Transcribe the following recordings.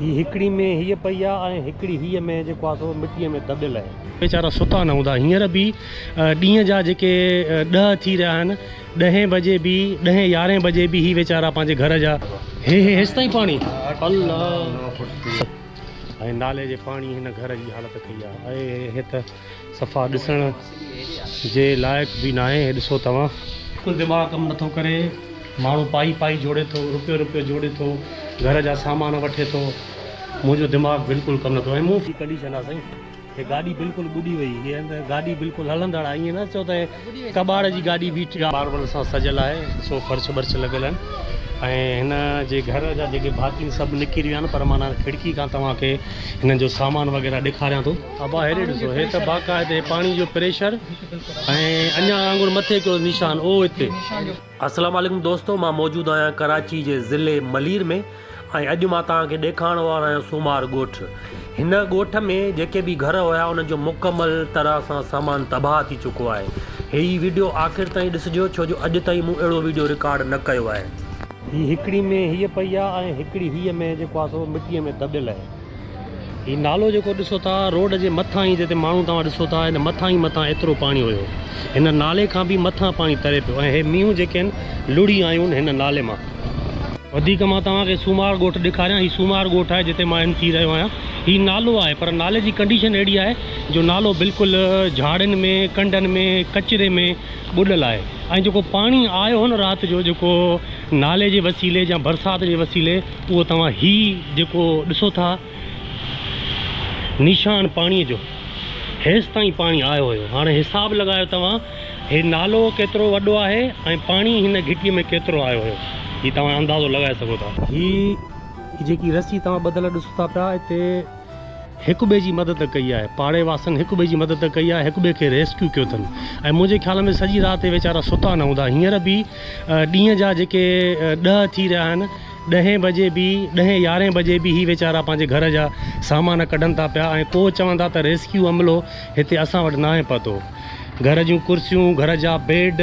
ही हिकिड़ी में हीअ पई आहे ऐं हिकिड़ी हीअ में जेको आहे सो मिटीअ में दॿियल आहे। वेचारा सुता न हूंदा। हींअर बि ॾींहं जा जेके 10 थी रहिया आहिनि, 10 बजे बि 10-11 बजे बि ही वेचारा पंहिंजे घर जा हे हेसि ताईं पाणी अल्लाह ऐं नाले जे पाणी हिन घर जी हालत कई आहे। ऐं हे त सफ़ा ॾिसण जे लाइक़ु बि न आहे। हे ॾिसो तव्हां, बिल्कुलु दिमाग़ु कमु नथो करे। माण्हू पाई जोड़े थो, रुपयो जोड़े थो, घर जा सामान वठे थो। मुंहिंजो दिमाग़ु बिल्कुलु कमु नथो। ऐं मूं जी कंडीशन आहे साईं, हे गाॾी बिल्कुलु ॿुॾी वई। हीअ गाॾी बिल्कुलु हलंदड़ आहे। ईअं न चओ त कबाड़ जी गाॾी बीठी आहे, मार्बल सां सजियल आहे। ॾिसो फर्श वर्श लॻियल आहिनि। ऐं हिन जे घर जा जेके भाती सभु निकिरी विया आहिनि, पर माना खिड़की खां तव्हांखे हिननि जो सामान वग़ैरह ॾेखारियां थो। अबा हेॾे ॾिसो, हे त बाक़ाइदे पाणी जो प्रेशर ऐं अञा वांगुरु मथे कयो निशान ओ हिते। अस्सलाम वालेकुम दोस्तों, मां मौजूदु आहियां कराची जे ज़िले मलीर में ऐं अॼु मां तव्हांखे ॾेखारण वारो आहियां सूमार ॻोठ। हिन ॻोठ में जेके बि घर हुया उनजो मुकमल तरह सां सामान तबाह थी चुको आहे। हीअ वीडियो आख़िर ताईं ॾिसिजो, छो जो अॼु ताईं मूं अहिड़ो वीडियो रिकॉर्ड न कयो आहे। ही हिकिड़ी में हीअ पई आहे ऐं हिकिड़ी हीअ में जेको आहे सो मिटीअ में दॿियल आहे। हीउ नालो जेको ॾिसो था रोड जे मथां ई, जिते माण्हू तव्हां ॾिसो था, हिन मथां ई मथां एतिरो पाणी हुयो। हिन नाले खां बि मथां पाणी तरे पियो ऐं हे मींहं जेके आहिनि लुड़ी आयूं आहिनि हिन नाले मां। वधीक मां तव्हांखे सूमार ॻोठ ॾेखारियां। हीउ सूमार ॻोठ आहे जिते मां थी रहियो आहियां। हीउ नालो आहे, पर नाले जी कंडीशन अहिड़ी आहे जो नालो बिल्कुलु झाड़ियुनि में, कंडनि में, कचिरे में ॿुॾल आहे। ऐं जेको पाणी आयो हो न राति जो, जेको नाले जे वसीले या बरसाति जे वसीले, उहो तव्हां हीउ जेको ॾिसो था निशान पाणीअ जो, हेसि ताईं पाणी आयो हुयो। हाणे हिसाबु लॻायो तव्हां, हे नालो केतिरो वॾो आहे ऐं पाणी हिन घिटीअ में केतिरो आयो हुयो। हीउ तव्हां अंदाज़ो लॻाए सघो था। हीअ जेकी रसी तव्हां ॿधल ॾिसो था पिया, हिते हिकु ॿिए जी मदद कई आहे। पाड़े वासनि हिकु ॿिए जी मदद कई आहे, हिकु ॿिए खे रेस्क्यू कयो अथनि। ऐं मुंहिंजे ख़्याल में सॼी राति वेचारा सुता न हूंदा। हींअर बि ॾींहं जा जेके 10 थी रहिया आहिनि, 10 बजे बि 10-11 बजे बि ही वेचारा पंहिंजे घर जा सामान कढनि था पिया। ऐं को चवंदा त रेस्क्यू अमलो हिते असां वटि न आहे पतो। घर जूं कुर्सियूं, घर जा बेड,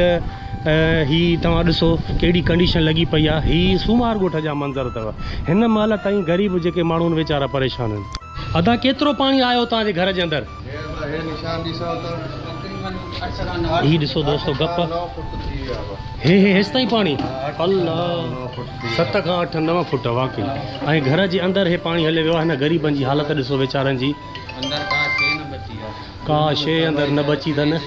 ही तव्हां ॾिसो कहिड़ी कंडीशन लॻी पई आहे। ही सूमार ॻोठ जा मंज़र अथव। हिन महिल ताईं ग़रीब जेके माण्हू आहिनि वेचारा परेशान आहिनि। अदा केतिरो पाणी आयो तव्हांजे घर जे अंदरि? ही ॾिसो दोस्तो गप, हे हेसि ताईं पाणी अल्लाह 7 खां 8-9 फुट वाकई। ऐं घर जे अंदरि हे पाणी हले वियो आहे। हिन ग़रीबनि जी हालत ॾिसो वेचारनि जी, का शइ अंदरि न बची अथनि।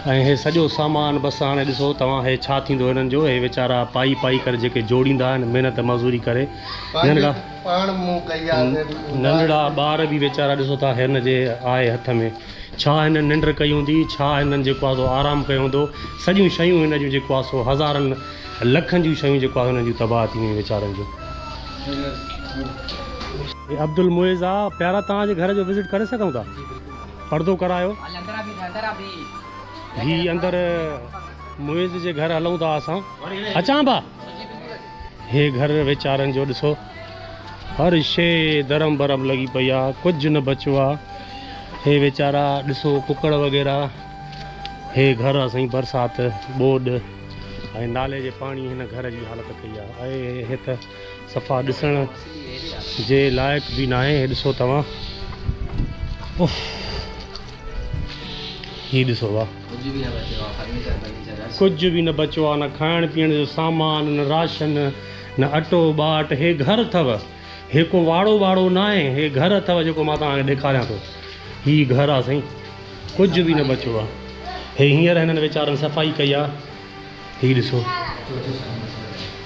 ऐं हे सॼो सामान बसि हाणे ॾिसो तव्हां, हे छा थींदो हिननि जो। हे वेचारा पाई करे जेके जोड़ींदा आहिनि, महिनत मज़ूरी करे। नंढड़ा ॿार बि वेचारा ॾिसो था हिन जे आहे हथ में। छा हिन निंड कई हूंदी, छा हिननि जेको आहे सो आराम कयो हूंदो। सॼियूं शयूं हिन जूं जेको आहे सो हज़ारनि लखनि जूं शयूं जेको आहे हिननि जूं तबाह थी वियूं वेचारनि जूं। अब्दुल मुइज़ आहे, प्यारा तव्हांजे घर जो विज़िट करे सघूं था? पर्दो करायो। ही अंदरि मुइज़ जे घर हलूं था असां। अचां बा? हे घर वेचारनि जो ॾिसो, हर शइ दरम बरम लॻी पई आहे, कुझु न बचियो आहे। हे वेचारा ॾिसो कुकड़ वग़ैरह। हे घर असां बरसाति ॿोॾ ऐं नाले जे पाणी हिन घर जी हालत कई आहे। ऐं हे त सफ़ा ॾिसण जे लाइक़ु बि न आहे। हे ॾिसो तव्हां, हीउ ॾिसो वाह, कुझु बि न बचियो आहे। न खाइण पीअण जो सामान, न राशन, न अटो ॿाट। हे घर अथव, हे को वाड़ो न आहे। हे घर अथव जेको मां तव्हांखे ॾेखारियां थो। हीउ घर आहे साईं, कुझु बि न बचियो आहे। हे हींअर हिननि वीचारनि सफ़ाई कई आहे। हीउ ॾिसो,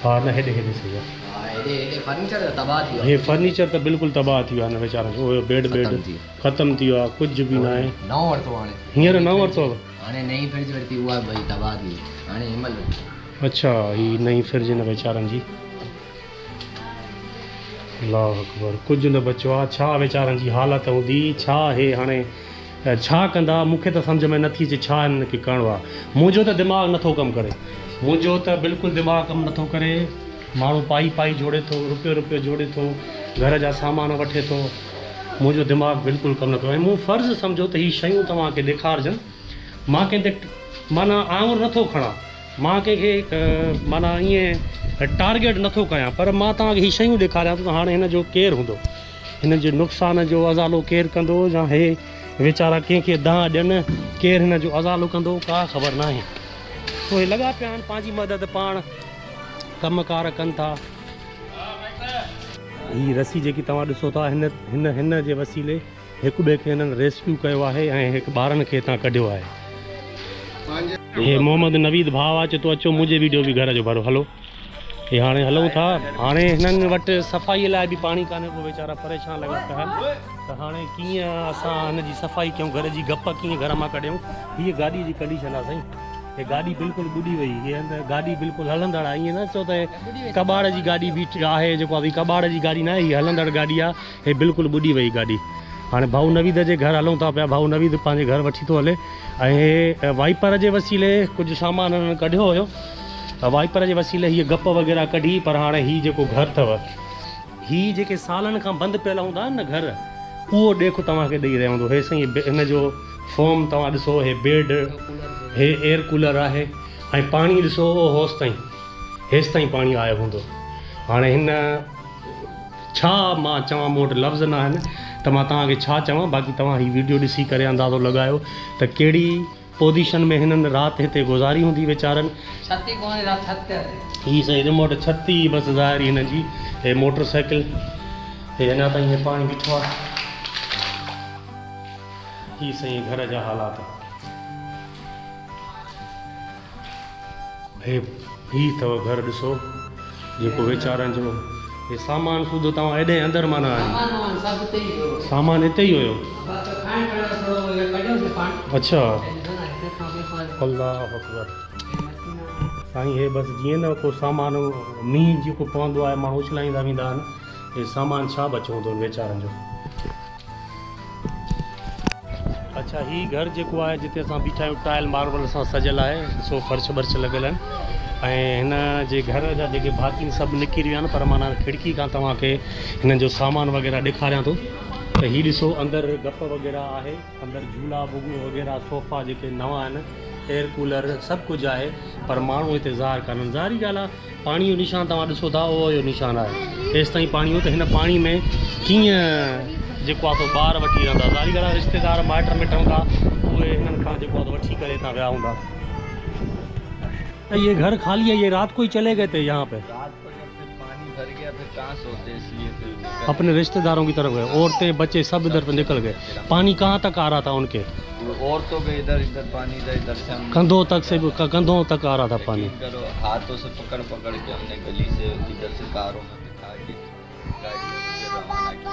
हा न हेॾे सही आहे। हे फर्नीचर त बिल्कुलु तबाह थी वियो आहे हिन वीचारनि जो। बेड ख़तमु थी वियो आहे, कुझु बि न आहे। हींअर न वरितो? अच्छा, हीअ नई फ्रिज हिन वीचारनि जी। अल्लाह अकबर, कुझु न बचियो आहे। छा वीचारनि जी हालत हूंदी, छा हे हाणे छा कंदा? मूंखे त सम्झ में नथी अचे छा हिन खे करिणो आहे। मुंहिंजो त दिमाग़ु नथो कमु करे, मुंहिंजो त बिल्कुलु दिमाग़ु कमु नथो करे। माण्हू पाई जोड़े थो, रुपयो जोड़े थो, घर जा सामान वठे थो। मुंहिंजो दिमाग़ु बिल्कुलु कमु नथो। ऐं मूं फ़र्ज़ु सम्झो त हीअ शयूं तव्हांखे ॾेखारिजनि। मां कंहिं ते माना आङुर नथो खणा, मां कंहिंखे माना ईअं टारगेट नथो कयां, पर मां तव्हांखे हीअ शयूं ॾेखारियां थो त हाणे हिन जो केरु हूंदो, हिन जे नुक़सान जो अज़ालो केरु कंदो, या हे वीचारा कंहिंखे दांह ॾियनि, केरु हिन जो अज़ालो कंदो, का ख़बर न आहे। तो हे लॻा पिया आहिनि पंहिंजी मदद पाण कमकार कनि था। हीअ रसी जेकी तव्हां ॾिसो था, हिन हिन हिन जे वसीले हिक ॿिए खे हिननि रेस्क्यू कयो आहे ऐं हिकु ॿारनि खे हितां कढियो आहे। हे मोहम्मद नवीद भाउ आहे, चए थो अचो मुंहिंजे वीडियो बि घर जो भरो हलो। हे हाणे हलूं था। हाणे हिननि वटि सफ़ाईअ लाइ बि पाणी कान्हे को, वीचारा परेशान लॻा पिया आहिनि। त हाणे कीअं असां हिन जी सफ़ाई कयूं, घर जी गप कीअं घर मां कढियूं। हीअ गाॾी जी कंडीशन आहे साईं, हे गाॾी बिल्कुलु ॿुॾी वई, हीअ गाॾी बिल्कुलु हलंदड़ आहे। ईअं न चओ त कबाड़ जी गाॾी बीठी आहे, जेको आहे कबाड़ जी गाॾी न आहे, हीअ हलंदड़ गाॾी आहे। हे बिल्कुलु ॿुॾी वई गाॾी। हाणे भाऊ नवीद जे घर हलूं था पिया, भाऊ नवीद पंहिंजे घर वठी थो हले ऐं हे वाइपर जे वसीले कुझु सामान हुननि कढियो हुयो, वाइपर जे वसीले हीअ गप वग़ैरह कढी। पर हाणे हीअ जेको घरु अथव, हीअ जेके सालनि खां बंदि पियल हूंदा आहिनि न घर, उहो ॾेख तव्हांखे ॾेई रहियो हूंदो। हे साईं हिन जो फॉर्म तव्हां ॾिसो, हे बेड, हे एयर कूलर आहे ऐं पाणी ॾिसो होसि ताईं, हेसि ताईं पाणी आयो हूंदो। हाणे हिन छा मां चवां, मूं वटि लफ़्ज़ न आहिनि त मां तव्हांखे छा चवां। बाक़ी तव्हां हीअ वीडियो ॾिसी करे अंदाज़ो लॻायो त कहिड़ी पोज़ीशन में हिननि राति हिते गुज़ारी हूंदी वीचारनि। हीअ साईं रिमोट छती बसि ज़ाहिर हिन जी, हे मोटर साइकिल, हे अञा ताईं हे पाणी बीठो आहे। हीअ साईं घर जा हालात, हे हीअ अथव घर ॾिसो जेको वीचारनि जो। हे सामान सूधो तव्हां हेॾे अंदरि माना सामान हिते ई हुयो। अच्छा, अल्लाह अकबर साईं। हे बसि जीअं न को सामान मींहुं जेको पवंदो आहे माण्हू उछलाईंदा वेंदा आहिनि, हे सामान छा बचो हूंदो वीचारनि जो। अच्छा, हीअ घर जेको आहे जिते असां बीठा आहियूं, टाइल मार्बल सां सजियल आहे, ॾिसो फर्श वर्श लॻियल आहिनि ऐं हिन जे घर जा जेके भाती सभु निकिरी विया आहिनि। पर माना खिड़की खां तव्हांखे हिननि जो सामान वग़ैरह ॾेखारियां थो त हीअ ॾिसो अंदरि गप वग़ैरह आहे, अंदरि झूला बुगू वग़ैरह सोफ़ा जेके नवां आहिनि, एयर कूलर सभु कुझु आहे। पर माण्हू हिते ज़ाहिर कान्हनि। ज़ाहिरी ॻाल्हि आहे, पाणी जो निशान तव्हां ॾिसो था, उहो जो निशान आहे। तेसि ताईं पाणी हो त हिन पाणी में कीअं जेको आहे तो ॿार वठी रहंदा। ज़ाहिरी ॻाल्हि आहे, रिश्तेदार माइट मिट हूंदा, उहे हिननि खां जेको आहे वठी करे हितां विया हूंदा। ये घर खाली है, ये रात को ही चले गए थे यहाँ पे। रात को जब फिर पानी भर गया, फिर कहाँ सोते, इसलिए फिर अपने रिश्तेदारों की तरफ गए, औरतें बच्चे सब इधर पे निकल गए। पानी कहाँ तक आ रहा था उनके? औरतों के इधर इधर पानी, इधर से हम कंधों तक से, कंधों तक आ रहा था पानी। करो, हाथों से पकड़ पकड़ के हमने गली से इधर से कारों में बिठा के गाड़ियों में रवाना किया।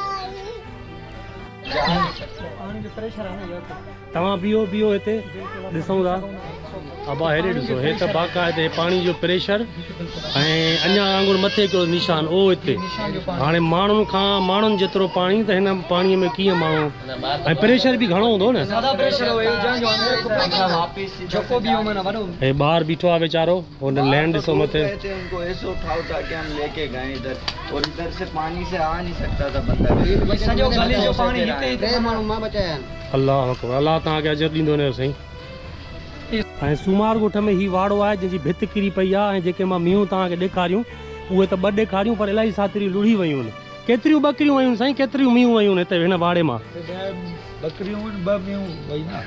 तव्हां बीहो हिते ॾिसूं था। अबा हेॾे ॾिसो, हे त बाक़ाइदे पाणी जो प्रेशर ऐं अञा आंगुर मथे हिकिड़ो निशान ओ हिते। हाणे माण्हुनि जेतिरो पाणी, त हिन पाणीअ में कीअं माण्हू, ऐं प्रेशर बि घणो हूंदो न। हे ॿार बीठो आहे वीचारो, हुन लैंड ॾिसो मथे। उनको ऐसे उठाओ ताकि हम लेके गए इधर, और इधर से पानी से आ नहीं सकता था बंदा। अल्लाह अकबर, अल्लाह तव्हांखे अजर ॾींदो न साईं। ऐं सूमार ॻोठ में ही वाड़ो आहे जंहिंजी भित किरी पई आहे ऐं जेके मां मींहूं तव्हांखे ॾेखारियूं उहे त ॿ ॾेखारियूं, पर इलाही सातरियूं लुड़ी वयूं आहिनि। केतिरियूं ॿकरियूं वयूं साईं, केतिरियूं मींहूं वयूं हिते हिन वाड़े मां? बकरियूं 2 मींहूं वई न,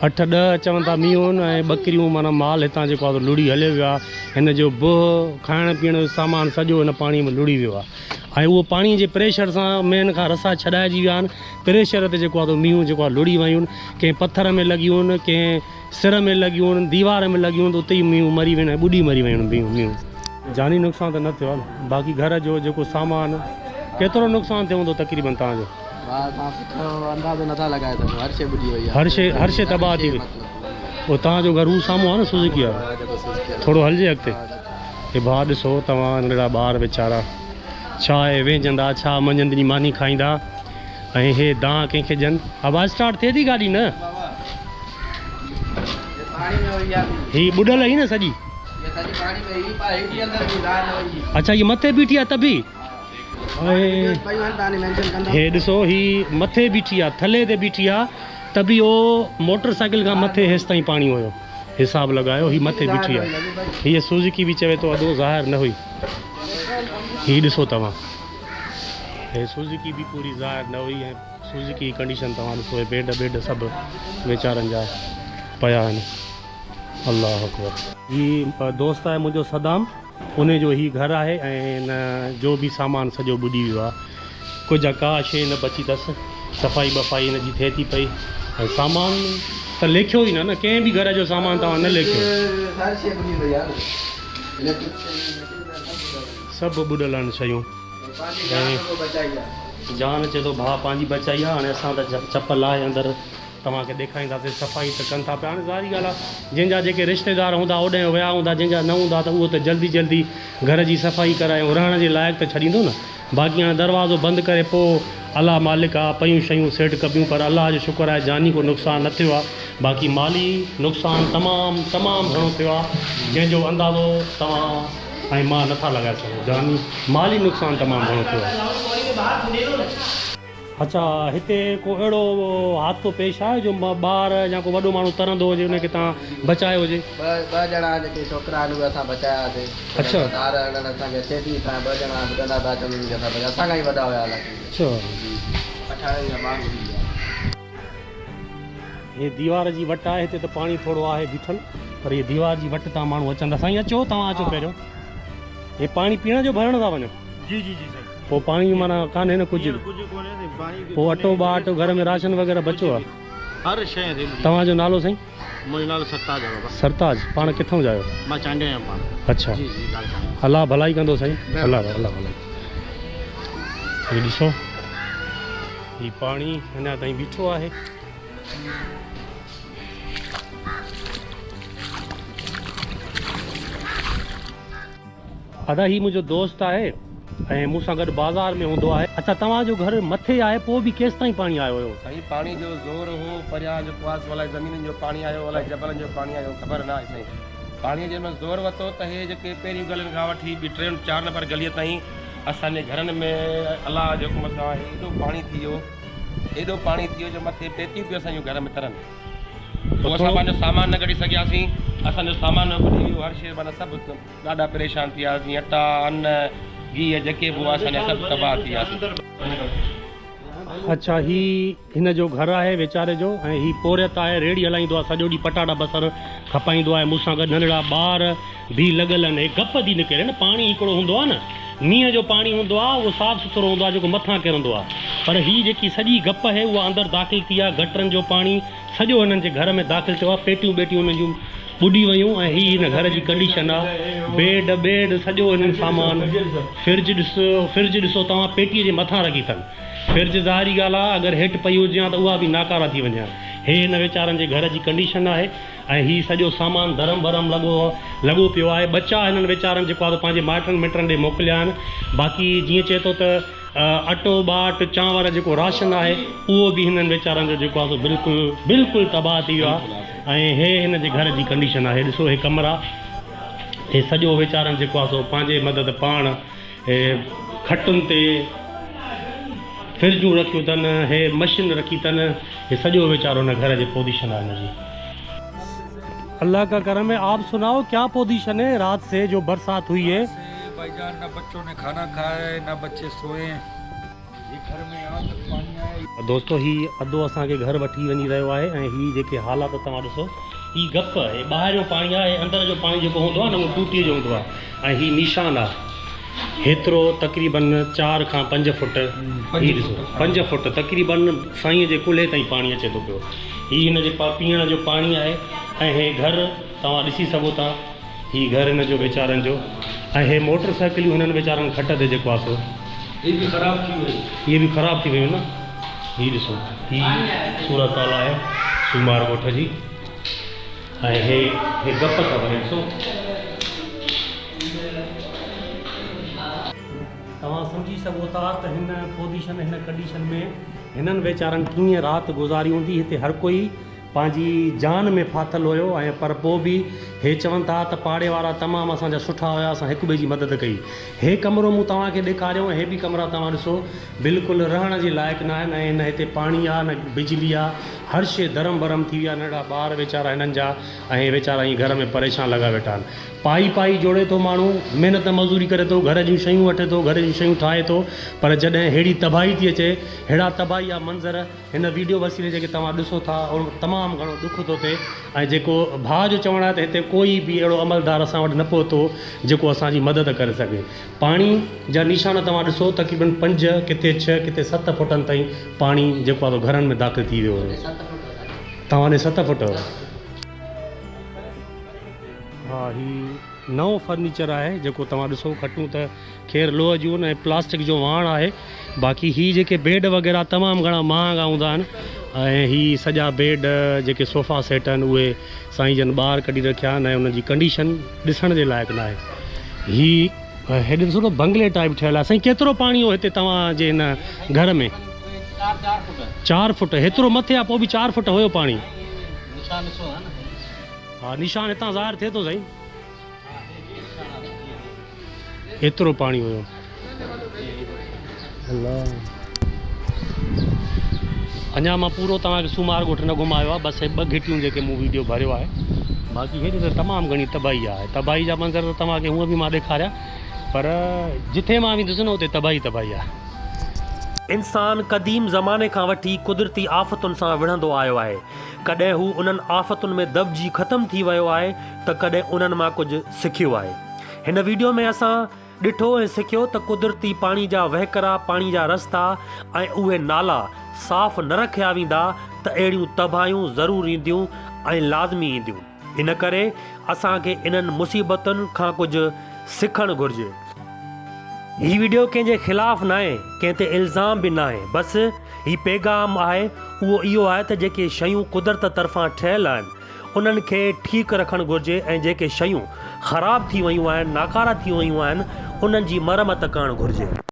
8-10 चवनि था मींहूं ऐं ॿकरियूं, माना माल हितां जेको आहे लुड़ी हलियो वियो आहे। हिन जो बोह खाइण पीअण जो सामान सॼो हिन पाणीअ में लुड़ी वियो आहे ऐं उहो पाणीअ जे प्रेशर सां मेन खां रसा छॾाइजी विया आहिनि। प्रेशर ते जेको आहे मींहूं जेको आहे लुड़ी वियूं आहिनि, कंहिं पथर में लॻियूं आहिनि, कंहिं सिर में लॻियूं आहिनि, दीवार में लॻियूं आहिनि, त उते ई मींहूं मरी वेंदा आहिनि, ॿुॾी मरी वियूं आहिनि मींहूं। जानी नुक़सान त न थियो आहे, बाक़ी घर जो जेको सामान, केतिरो नुक़सान थियो हूंदो तक़रीबन तव्हांजो? अंदाज़ो नथा लॻाए सघूं, हर शइ ॿुॾी वई आहे, हर शइ तबाह थी वई। पोइ तव्हांजो घर हू साम्हूं आहे न सुज़ुकी आहे, थोरो हलिजे अॻिते। हे भाउ ॾिसो, तव्हां नंढड़ा ॿार वीचारा छा आहे वेझंदा, छा मंझंदि जी मानी खाईंदा ऐं हे दांह कंहिंखे ॾियनि। आवाज़ स्टार्ट थिए थी गाॾी न? ही ॿुॾल ई न सॼी? अच्छा, ये मथे बीठी आहे तभी? हे ॾिसो, ही मथे बीठी आहे, थले ते बीठी आहे, तभी उहो मोटर साइकिल खां मथे हेसि ताईं पाणी हुयो। हिसाब लगायो ही मथे बीठी आहे हीअ सुज़ुकी बि चवे थो अदो ज़ाहिर न हुई ही ॾिसो तव्हां हे सुज़ुकी बि पूरी ज़ाहिर न हुई ऐं सुज़ुकी कंडीशन तव्हां ॾिसो हे बेड सभु वीचारनि जा पिया आहिनि अल्लाह अकबर ही दोस्त आहे मुंहिंजो सदाम उन जो ही घर आहे ऐं हिन जो बि सामान सॼो ॿुॾी वियो आहे कुझु का शइ न बची अथसि सफ़ाई बफ़ाई हिन जी थिए थी पई ऐं सामान त लेखियो ई न कंहिं बि घर जो सामान तव्हां न लेखियो सभु ॿुॾल आहिनि शयूं जान चए थो भाउ पंहिंजी बचाई आहे हाणे असां त चपल आहे अंदरि तव्हांखे ॾेखारींदासीं सफ़ाई त कनि था पिया हाणे ज़ाहिरी ॻाल्हि आहे जंहिंजा जेके रिश्तेदार हूंदा होॾे विया हूंदा जंहिंजा न हूंदा त उहो त जल्दी जल्दी घर जी सफ़ाई करायूं रहण जे लाइक़ु त छॾींदो न बाक़ी हाणे दरवाज़ो बंदि करे पोइ अलाह मालिक आहे पयूं शयूं सेट कबियूं पर अलाह जो शुक्र आहे जानी को नुक़सानु न थियो आहे बाक़ी माली नुक़सानु तमामु घणो थियो आहे जंहिंजो अंदाज़ो तव्हां ऐं मां नथा लॻाए सघूं जानी माली नुक़सानु तमामु घणो थियो आहे अच्छा हिते को अहिड़ो हादसो पेश आहे जो ॿार या को वॾो माण्हू तरंदो हुजे उनखे तव्हां बचायो हुजे ॿ ॼणा जेके छोकिरा आहिनि उहे असां बचायासीं अच्छा ॿार हिननि असांखे चेटी खां ॿ ॼणा ॿुधंदा पिया अचनि उन्हनि खे असां बचाया असांखां ई वॾा हुया अच्छा 18 जा ॿार हे दीवार जी वट आहे हिते त पाणी थोरो आहे बीठल पर हे दीवार जी वट तां माण्हू अचनि था साईं अचो तव्हां अचो पहिरियों हे पाणी पीअण जो भरण था वञो जी जी जी साईं पोइ पाणी माना कान्हे न कुझु पोइ अटो बाट घर में राशन वग़ैरह बचो आहे हर शइ तव्हांजो नालो साईं मुंहिंजो नालो सरताज आहे बाबा सरताज पाण किथां जा आहियो मां चांडे आहियां पाण अच्छा जी जी अलाह भलाई कंदो साईं अलाह भलाई हीउ ॾिसो हीउ पाणी अञा ताईं बीठो आहे अदा ही मुंहिंजो दोस्त आहे ऐं मूंसां गॾु बाज़ार में हूंदो आहे अच्छा तव्हांजो घर मथे आहे पोइ बि केसि ताईं पाणी आयो हुयो साईं पाणी जो ज़ोर हो परियां जो कुआस अलाए ज़मीनुनि जो पाणी आयो अलाए जबलनि जो पाणी आयो ख़बर न आहे साईं पाणीअ जे में ज़ोर वरितो त हे जेके पहिरियूं गलियुनि खां वठी ॿी 3-4 नंबर गलीअ ताईं असांजे घरनि में अलाह जे हुकुम सां एॾो पाणी थी वियो जो मथे पेतियूं पियूं असांजूं घर में तरनि पोइ असां पंहिंजो सामान न कढी सघियासीं असांजो सामान ॿुॾी वियो हर शइ माना सभु ॾाढा परेशान थी वियासीं अटा अन्न गिह जेके बि हुआ असांजा सभु तबाह थी वियासीं अच्छा ही हिन जो घर आहे वीचारे जो ऐं ही पोरियत आहे रेड़ी हलाईंदो आहे सॼो ॾींहुं पटाटा बसर खपाईंदो आहे मूंसां गॾु नंढड़ा ॿार बि लॻल आहिनि हे गप थी निकिरे न पाणी हिकिड़ो हूंदो आहे न मींहं जो पाणी हूंदो आहे उहो साफ़ु सुथिरो हूंदो आहे जेको मथां किरंदो आहे पर हीअ जेकी सॼी गप आहे उहा अंदरि दाख़िल थी आहे गटरनि जो पाणी सॼो हिननि जे घर में दाख़िल थियो आहे पेटियूं हुननि जूं ॿुॾी वयूं ऐं हीअ हिन घर जी कंडीशन आहे बेड सॼो हिननि सामान फ्रिज ॾिसो तव्हां पेटीअ जे मथां रखी अथनि फ्रिज ज़ाहिरी ॻाल्हि आहे अगरि हेठि पई हुजे हा त उहा बि नाकारा थी वञे हे हिन वीचारनि जे घर जी कंडीशन आहे ऐं हीअ सॼो सामान धरम भरम लॻो पियो आहे बचा हिननि वीचारनि जेको आहे पंहिंजे माइटनि मिटनि ॾे मोकिलिया आहिनि बाक़ी जीअं चए थो त अटो बाट चांवर जेको राशन आहे उहो बि हिननि वीचारनि जो जेको आहे बिल्कुलु तबाह थी वियो आहे ऐं हे हिन जे घर जी कंडीशन आहे ॾिसो हे कमरा हे सॼो वीचारनि जेको आहे सो पंहिंजे मदद पाण हे खटुनि ते फ्रिजूं रखियूं अथनि हे मशीन रखी अथनि हे सॼो वीचारो हिन घर जी पोजीशन आहे हिन जी अल्लाह का करम है आप सुनाओ क्या पोजीशन है रात से जो बरसात हुई है भाईजान न बच्चों ने खाना खाया है न बच्चे सोए हैं ये घर में यहाँ तक पानी आया दोस्तों ही अदो असांखे घर वठी वञी रहियो आहे ऐं ही जेके हालात तव्हां ॾिसो ही गप आहे ॿाहिरि जो पाणी आहे अंदर जो पाणी जेको हूंदो आहे न उहो टूटीअ जो हूंदो आहे ऐं ही निशान आहे हेतिरो तक़रीबन 4 खां 5 फुट ही ॾिसो 5 फुट तक़रीबन साईं जे कुल्हे ताईं पाणी अचे थो पियो ही हिन जे पीअण जो पाणी आहे ऐं हे घर तव्हां ॾिसी सघो था ही घर हिन जो वीचारनि जो ऐं हे मोटर साइकिलियूं हिननि वीचारनि खट ते जेको आहे सो ये भी खराब थी वई इहे बि ख़राबु थी वियूं न ही ॾिसो ही सूरत हाल आहे सूमार ॻोठ जी ऐं हे गप अथव ॾिसो तव्हां सम्झी सघो था त हिन पोजीशन हिन कंडीशन में हिननि वीचारनि कीअं राति गुज़ारी हूंदी हिते हर कोई पंहिंजी जान में फाथल हुयो ऐं पर पोइ बि हे चवनि था त पाड़े वारा तमामु असांजा सुठा हुया असां हिक ॿिए जी मदद कई हे कमिरो मूं तव्हांखे ॾेखारियो ऐं हे बि कमरा तव्हां ॾिसो बिल्कुलु रहण जे लाइक़ु न आहिनि ऐं न हिते पाणी आहे न बिजली आहे हर शइ धरम भरम थी विया, नंढा ॿार वेचारा हिननि जा, ऐं वेचारा ईअं घर में परेशान लॻा वेठा आहिनि। पाई पाई जोड़े थो माण्हू, महिनत मज़ूरी करे थो, घर जूं शयूं वठे थो, घर जूं शयूं ठाहे थो, पर जॾहिं अहिड़ी तबाही थी अचे, अहिड़ा तबाही जा मंज़र हिन वीडियो वसीले जेके तव्हां ॾिसो था, और तमामु घणो दुख थो थिए। ऐं जेको भाउ जो चवणु आहे त हिते कोई बि अहिड़ो अमलदार असां वटि न पहुतो जेको असांजी मदद करे सघे। पाणी जा निशान तव्हां ॾिसो, तक़रीबन 5, किथे 6, किथे 7 फुटनि ताईं पाणी जेको आहे घरनि में दाख़िल थी वियो हुयो। तव्हां ॾे 7 फुट? हा, ही नओं फर्नीचर आहे जेको तव्हां ॾिसो, खटूं त ख़ैर लोह जूं ऐं प्लास्टिक जो वाण आहे, बाक़ी ही जेके बेड वग़ैरह तमामु घणा महांगा हूंदा आहिनि। ऐं ही सॼा बेड जेके सोफ़ा सेट आहिनि उहे साईं जन ॿाहिरि कढी रखिया आहिनि ऐं उनजी कंडीशन ॾिसण जे लाइक़ु न आहे। ही हेॾे ॾिसो न बंगले टाइप ठहियलु आहे। साईं केतिरो पाणी हो हिते तव्हांजे हिन घर में? 4 फुट। हेतिरो मथे आहे, पोइ बि 4 फुट हुयो पाणी? हा, निशान हितां ज़ाहिर थिए थो साईं, एतिरो पाणी हुयो। अञा मां पूरो तव्हांखे सूमार ॻोठ न घुमायो आहे, बसि 2 घिटियूं जेके मूं वीडियो भरियो आहे, बाक़ी हेॾे त तमामु घणी तबाही आहे। तबाही जा मंज़र त तव्हांखे हूअं बि मां ॾेखारिया, पर जिथे मां वेंदुसि न उते तबाही तबाही आहे। इंसान क़दीम ज़माने खां वठी कुदरती आफ़तुनि सां विढ़ंदो आयो आहे। कॾहिं हू उन्हनि आफ़तुनि में दॿिजी ख़तमु थी वियो आहे त कॾहिं उन्हनि मां कुझु सिखियो आहे। हिन वीडियो में असां ॾिठो ऐं सिखियो त कुदरती पाणी जा वहिकरा, पाणी जा रस्ता ऐं उहे नाला साफ़ न रखिया वेंदा त अहिड़ियूं तबाहियूं ज़रूरु ईंदियूं ऐं लाज़मी ईंदियूं। इन करे असांखे इन्हनि मुसीबतुनि खां कुझु सिखणु घुरिजे। हीउ वीडियो कंहिंजे ख़िलाफ़ु न आहे, कंहिं ते इल्ज़ाम बि न आहे, बसि हीउ पैगाम आहे, उहो इहो आहे त जेके शयूं कुदरत तरफ़ां ठहियलु आहिनि उन्हनि खे ठीकु रखणु घुरिजे, ऐं जेके शयूं ख़राबु थी वियूं आहिनि, नाकारा थी वियूं आहिनि, उन्हनि जी मरमत करणु घुरिजे।